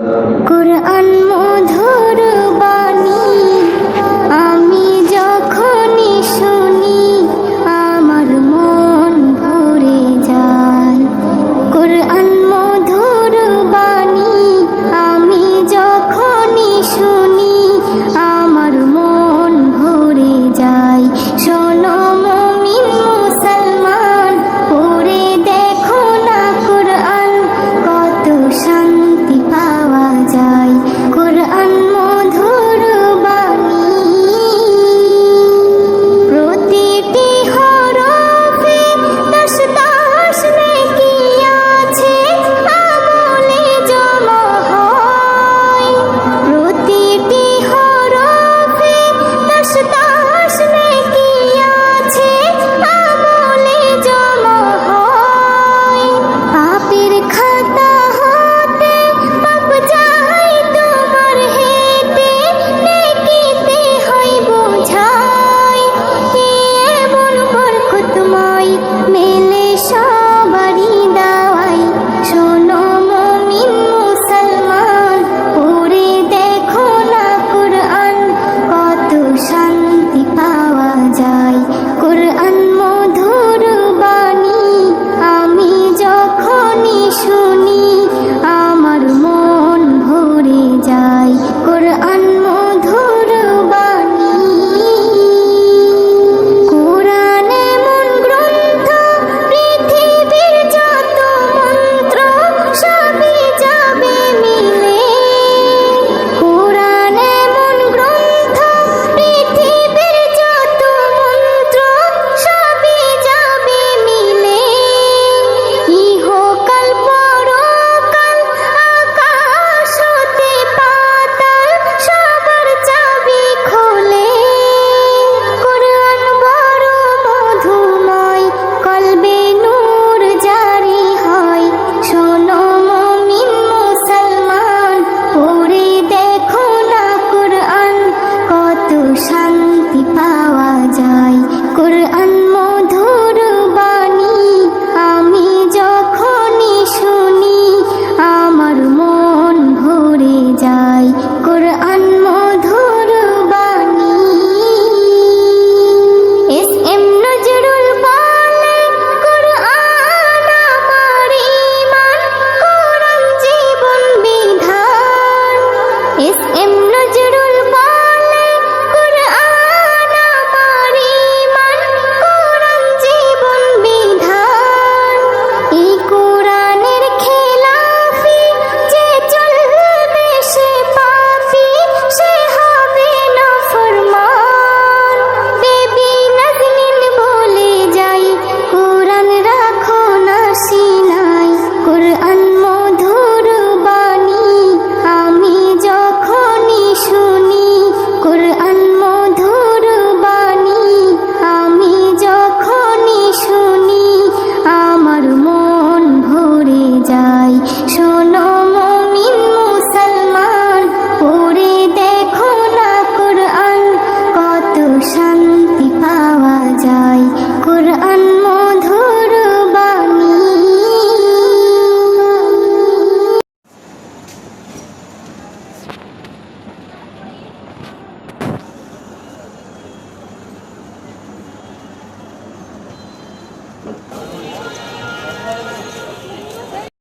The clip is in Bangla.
কুরআন মধুর বাণী আমি যখনই শুনি আমার মন ভরে যায়। কুরআন মধুর বাণী আমি যখনই শুনি আমার মন ভরে যায়। শোনো মুমিন মুসলমান, পড়ে দেখো না কুরআন, কত শান্তি পাওয়া যায়। কুরআন মধুর বাণী প্রতিটি হরফে দশ দশ নেকি আছে, আমলে জমা হয়। প্রতিটি হরফে দশ দশ নেকি আছে, আমলে জমা হয়। পাপের খাতা হতে পাপ যায় তোমার হেঁটে, নেকিতে হয় বোঝাই। এমন বরকতময় মেলে সবারই দাওয়াই। শোনো মুমিন মুসলমান, পড়ে দেখো না কুরআন, কত শান্তি পাওয়া যায়। কুরআন মধুর বাণী আমি যখনই শুনি আমার মন ভরে যায়। কুরআন মধুর বাণী কুরআন এমন গ্রন্থ, পৃথিবীর যত মন্ত্র সবই যাবে মিলে। কুরআন এমন গ্রন্থ, পৃথিবীর যত মন্ত্র সবই যাবে মিলে। ইহকাল পরকাল আকাশ হতে পাতাল সবার চাবি খোলে। কুরআন বড় মধুময়, কলবে নূর জারি হয়। শোনো মুমিন মুসলমান, পড়ে দেখো না কুরআন, কত শান্তি পাওয়া যায়। কুরআন মধুর বাণী আমি যখনই শুনি আমার মন ভরে যায়। কুরআন মধুর বাণী এস এম নজরুল বলে, কুরআন আমার ঈমান, কুরআন জীবন বিধান। এস এম নজরুল বলে, কুরআন আমার ঈমান, কুরআন জীবন বিধান। এই কুরআনের খেলাফি যে চলবে সে পাপী, সে হবে নাফরমান। বেবি নাজনীন বলে যাই, কুরআন রাখো না সিনায়। কুরআন মধুর বাণী আমি যখনই শুনি, কুরআন মধুর বাণী আমি যখনই শুনি আমার মন ভরে যায়। শোনো